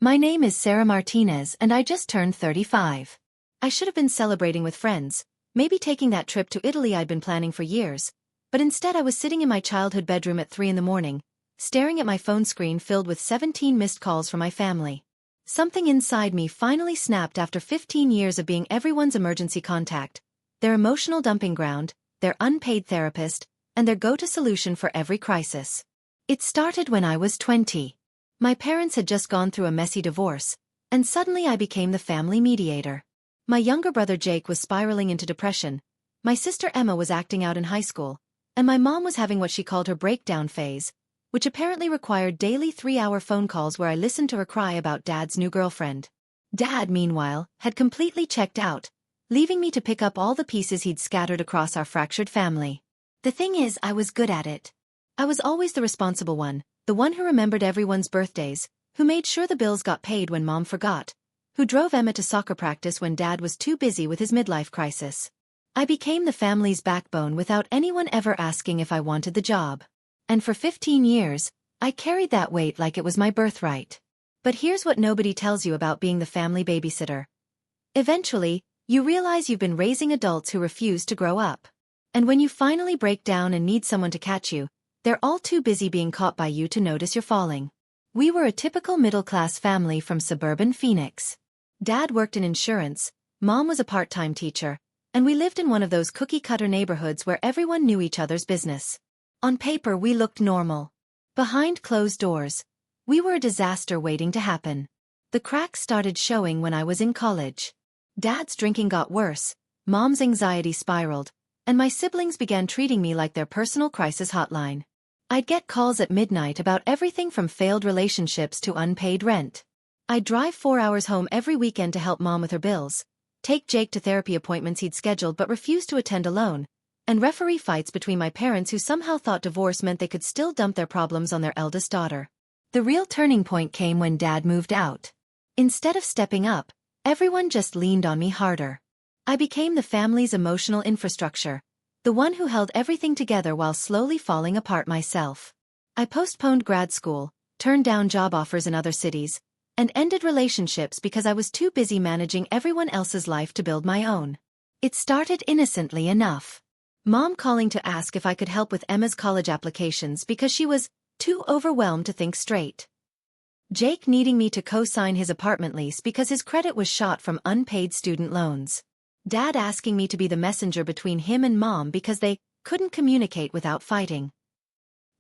My name is Sarah Martinez and I just turned 35. I should have been celebrating with friends, maybe taking that trip to Italy I'd been planning for years, but instead I was sitting in my childhood bedroom at 3 in the morning, staring at my phone screen filled with 17 missed calls from my family. Something inside me finally snapped after 15 years of being everyone's emergency contact, their emotional dumping ground, their unpaid therapist, and their go-to solution for every crisis. It started when I was 20. My parents had just gone through a messy divorce, and suddenly I became the family mediator. My younger brother Jake was spiraling into depression, my sister Emma was acting out in high school, and my mom was having what she called her breakdown phase, which apparently required daily 3-hour phone calls where I listened to her cry about Dad's new girlfriend. Dad, meanwhile, had completely checked out, leaving me to pick up all the pieces he'd scattered across our fractured family. The thing is, I was good at it. I was always the responsible one, the one who remembered everyone's birthdays, who made sure the bills got paid when Mom forgot, who drove Emma to soccer practice when Dad was too busy with his midlife crisis. I became the family's backbone without anyone ever asking if I wanted the job. And for 15 years, I carried that weight like it was my birthright. But here's what nobody tells you about being the family babysitter. Eventually, you realize you've been raising adults who refuse to grow up. And when you finally break down and need someone to catch you, they're all too busy being caught by you to notice you're falling. We were a typical middle-class family from suburban Phoenix. Dad worked in insurance, Mom was a part-time teacher, and we lived in one of those cookie-cutter neighborhoods where everyone knew each other's business. On paper we looked normal. Behind closed doors, we were a disaster waiting to happen. The cracks started showing when I was in college. Dad's drinking got worse, Mom's anxiety spiraled, and my siblings began treating me like their personal crisis hotline. I'd get calls at midnight about everything from failed relationships to unpaid rent. I'd drive 4 hours home every weekend to help Mom with her bills, take Jake to therapy appointments he'd scheduled but refused to attend alone, and referee fights between my parents who somehow thought divorce meant they could still dump their problems on their eldest daughter. The real turning point came when Dad moved out. Instead of stepping up, everyone just leaned on me harder. I became the family's emotional infrastructure, the one who held everything together while slowly falling apart myself. I postponed grad school, turned down job offers in other cities, and ended relationships because I was too busy managing everyone else's life to build my own. It started innocently enough. Mom calling to ask if I could help with Emma's college applications because she was too overwhelmed to think straight. Jake needing me to co-sign his apartment lease because his credit was shot from unpaid student loans. Dad asking me to be the messenger between him and Mom because they couldn't communicate without fighting.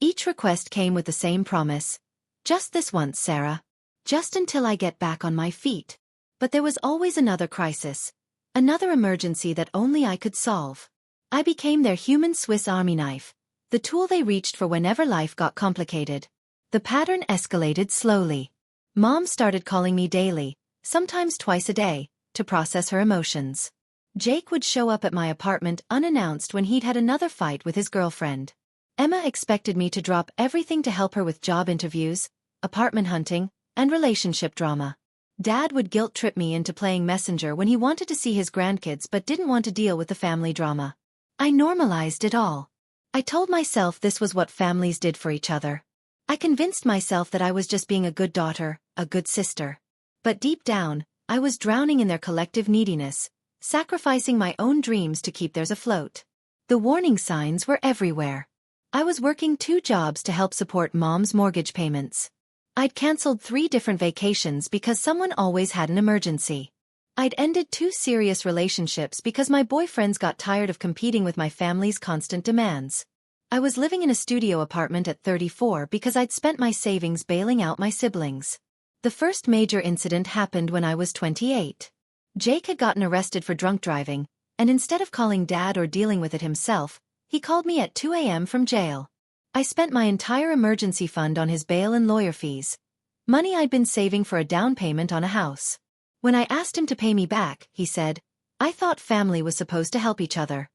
Each request came with the same promise. Just this once, Sarah. Just until I get back on my feet. But there was always another crisis. Another emergency that only I could solve. I became their human Swiss Army knife, the tool they reached for whenever life got complicated. The pattern escalated slowly. Mom started calling me daily, sometimes twice a day, to process her emotions. Jake would show up at my apartment unannounced when he'd had another fight with his girlfriend. Emma expected me to drop everything to help her with job interviews, apartment hunting, and relationship drama. Dad would guilt-trip me into playing messenger when he wanted to see his grandkids but didn't want to deal with the family drama. I normalized it all. I told myself this was what families did for each other. I convinced myself that I was just being a good daughter, a good sister. But deep down, I was drowning in their collective neediness, sacrificing my own dreams to keep theirs afloat. The warning signs were everywhere. I was working 2 jobs to help support Mom's mortgage payments. I'd cancelled 3 different vacations because someone always had an emergency. I'd ended 2 serious relationships because my boyfriends got tired of competing with my family's constant demands. I was living in a studio apartment at 34 because I'd spent my savings bailing out my siblings. The first major incident happened when I was 28. Jake had gotten arrested for drunk driving, and instead of calling Dad or dealing with it himself, he called me at 2 a.m. from jail. I spent my entire emergency fund on his bail and lawyer fees, money I'd been saving for a down payment on a house. When I asked him to pay me back, he said, "I thought family was supposed to help each other."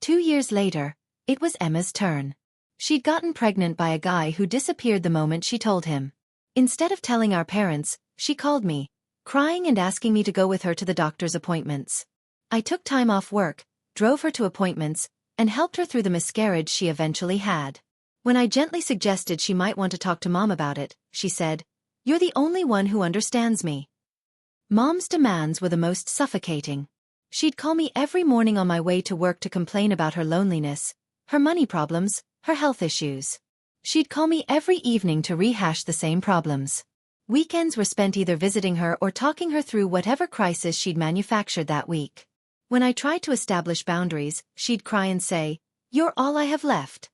2 years later, it was Emma's turn. She'd gotten pregnant by a guy who disappeared the moment she told him. Instead of telling our parents, she called me, crying and asking me to go with her to the doctor's appointments. I took time off work, drove her to appointments, and helped her through the miscarriage she eventually had. When I gently suggested she might want to talk to Mom about it, she said, You're the only one who understands me. Mom's demands were the most suffocating. She'd call me every morning on my way to work to complain about her loneliness, her money problems, her health issues. She'd call me every evening to rehash the same problems. Weekends were spent either visiting her or talking her through whatever crisis she'd manufactured that week. When I tried to establish boundaries, she'd cry and say, "You're all I have left."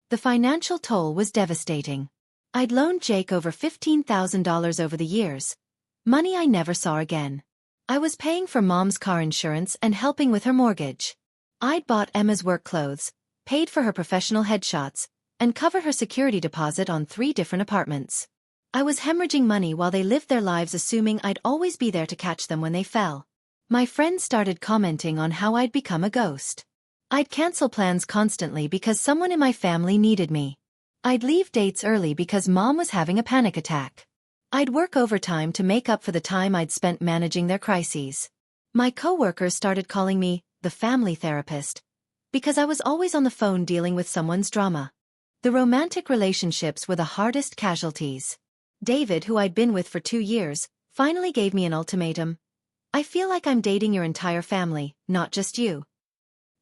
The financial toll was devastating. I'd loaned Jake over $15,000 over the years, money I never saw again. I was paying for Mom's car insurance and helping with her mortgage. I'd bought Emma's work clothes, paid for her professional headshots, and covered her security deposit on 3 different apartments. I was hemorrhaging money while they lived their lives assuming I'd always be there to catch them when they fell. My friends started commenting on how I'd become a ghost. I'd cancel plans constantly because someone in my family needed me. I'd leave dates early because Mom was having a panic attack. I'd work overtime to make up for the time I'd spent managing their crises. My coworkers started calling me the family therapist because I was always on the phone dealing with someone's drama. The romantic relationships were the hardest casualties. David, who I'd been with for 2 years, finally gave me an ultimatum. "I feel like I'm dating your entire family, not just you."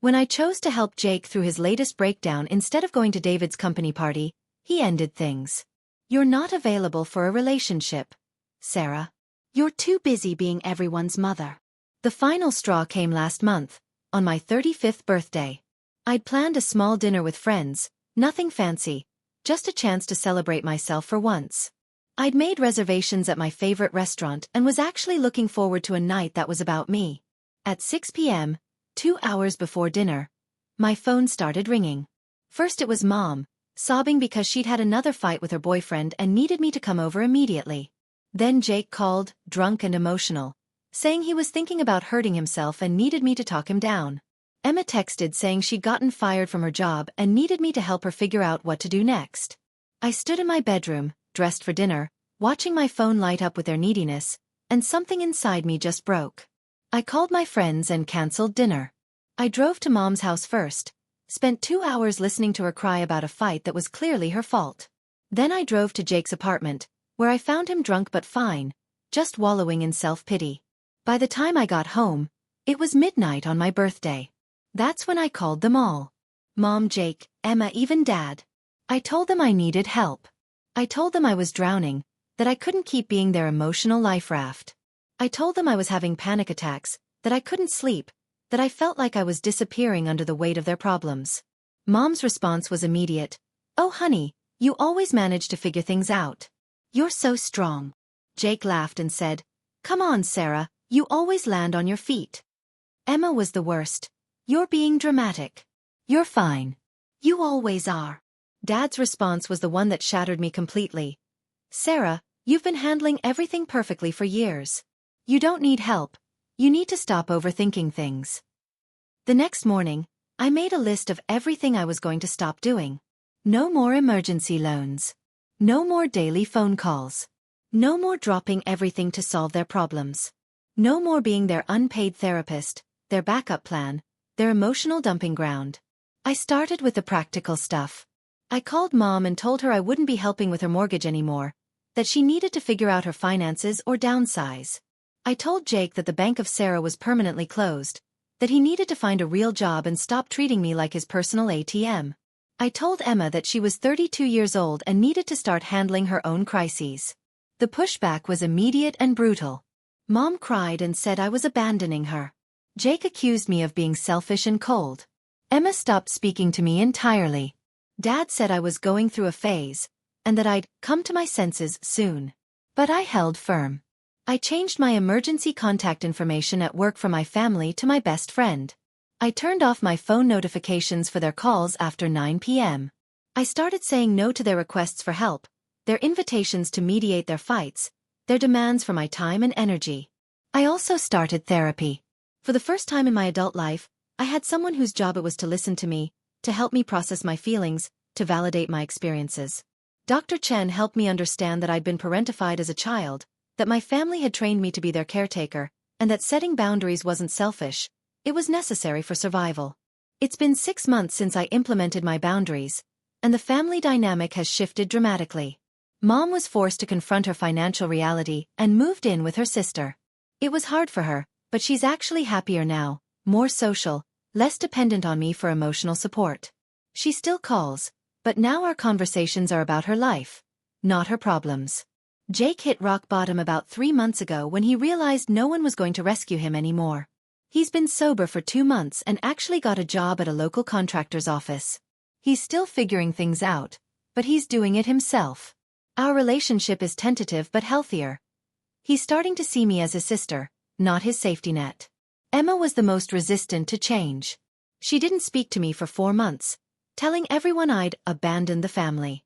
When I chose to help Jake through his latest breakdown instead of going to David's company party, he ended things. "You're not available for a relationship, Sarah. You're too busy being everyone's mother." The final straw came last month, on my 35th birthday. I'd planned a small dinner with friends, nothing fancy, just a chance to celebrate myself for once. I'd made reservations at my favorite restaurant and was actually looking forward to a night that was about me. At 6 p.m., 2 hours before dinner, my phone started ringing. First it was Mom, sobbing because she'd had another fight with her boyfriend and needed me to come over immediately. Then Jake called, drunk and emotional, saying he was thinking about hurting himself and needed me to talk him down. Emma texted saying she'd gotten fired from her job and needed me to help her figure out what to do next. I stood in my bedroom, dressed for dinner, watching my phone light up with their neediness, and something inside me just broke. I called my friends and canceled dinner. I drove to Mom's house first, spent 2 hours listening to her cry about a fight that was clearly her fault. Then I drove to Jake's apartment, where I found him drunk but fine, just wallowing in self-pity. By the time I got home, it was midnight on my birthday. That's when I called them all. Mom, Jake, Emma, even Dad. I told them I needed help. I told them I was drowning, that I couldn't keep being their emotional life raft. I told them I was having panic attacks, that I couldn't sleep, that I felt like I was disappearing under the weight of their problems. Mom's response was immediate. "Oh honey, you always manage to figure things out. You're so strong." Jake laughed and said, "Come on, Sarah, you always land on your feet." Emma was the worst. "You're being dramatic. You're fine. You always are." Dad's response was the one that shattered me completely. "Sarah, you've been handling everything perfectly for years. You don't need help. You need to stop overthinking things." The next morning, I made a list of everything I was going to stop doing. No more emergency loans. No more daily phone calls. No more dropping everything to solve their problems. No more being their unpaid therapist, their backup plan, their emotional dumping ground. I started with the practical stuff. I called Mom and told her I wouldn't be helping with her mortgage anymore, that she needed to figure out her finances or downsize. I told Jake that the Bank of Sarah was permanently closed, that he needed to find a real job and stop treating me like his personal ATM. I told Emma that she was 32 years old and needed to start handling her own crises. The pushback was immediate and brutal. Mom cried and said I was abandoning her. Jake accused me of being selfish and cold. Emma stopped speaking to me entirely. Dad said I was going through a phase, and that I'd come to my senses soon. But I held firm. I changed my emergency contact information at work from my family to my best friend. I turned off my phone notifications for their calls after 9 p.m. I started saying no to their requests for help, their invitations to mediate their fights, their demands for my time and energy. I also started therapy. For the first time in my adult life, I had someone whose job it was to listen to me, to help me process my feelings, to validate my experiences. Dr. Chen helped me understand that I'd been parentified as a child, that my family had trained me to be their caretaker, and that setting boundaries wasn't selfish, it was necessary for survival. It's been 6 months since I implemented my boundaries, and the family dynamic has shifted dramatically. Mom was forced to confront her financial reality and moved in with her sister. It was hard for her, but she's actually happier now, more social, less dependent on me for emotional support. She still calls, but now our conversations are about her life, not her problems. Jake hit rock bottom about 3 months ago when he realized no one was going to rescue him anymore. He's been sober for 2 months and actually got a job at a local contractor's office. He's still figuring things out, but he's doing it himself. Our relationship is tentative but healthier. He's starting to see me as his sister, not his safety net. Emma was the most resistant to change. She didn't speak to me for 4 months, telling everyone I'd abandoned the family.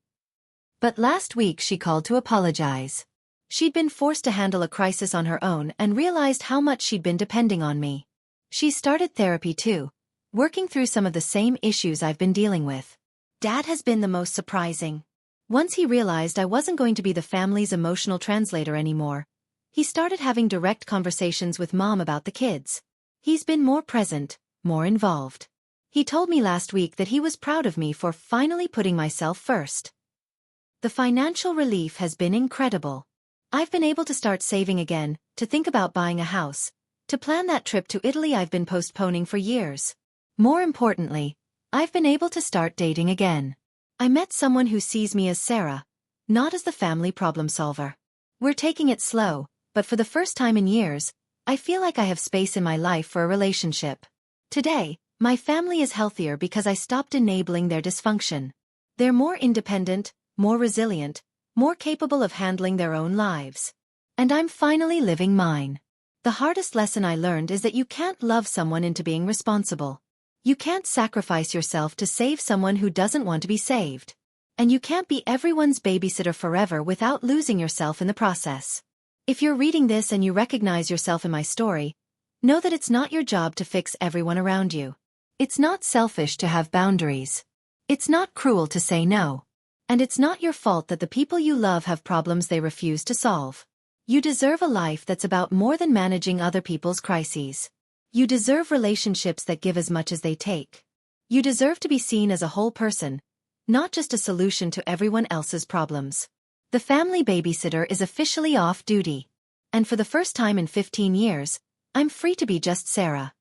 But last week she called to apologize. She'd been forced to handle a crisis on her own and realized how much she'd been depending on me. She started therapy too, working through some of the same issues I've been dealing with. Dad has been the most surprising. Once he realized I wasn't going to be the family's emotional translator anymore, he started having direct conversations with Mom about the kids. He's been more present, more involved. He told me last week that he was proud of me for finally putting myself first. The financial relief has been incredible. I've been able to start saving again, to think about buying a house, to plan that trip to Italy I've been postponing for years. More importantly, I've been able to start dating again. I met someone who sees me as Sarah, not as the family problem solver. We're taking it slow, but for the first time in years, I feel like I have space in my life for a relationship. Today, my family is healthier because I stopped enabling their dysfunction. They're more independent, more resilient, more capable of handling their own lives. And I'm finally living mine. The hardest lesson I learned is that you can't love someone into being responsible. You can't sacrifice yourself to save someone who doesn't want to be saved. And you can't be everyone's babysitter forever without losing yourself in the process. If you're reading this and you recognize yourself in my story, know that it's not your job to fix everyone around you. It's not selfish to have boundaries. It's not cruel to say no. And it's not your fault that the people you love have problems they refuse to solve. You deserve a life that's about more than managing other people's crises. You deserve relationships that give as much as they take. You deserve to be seen as a whole person, not just a solution to everyone else's problems. The family babysitter is officially off duty. And for the first time in 15 years, I'm free to be just Sarah.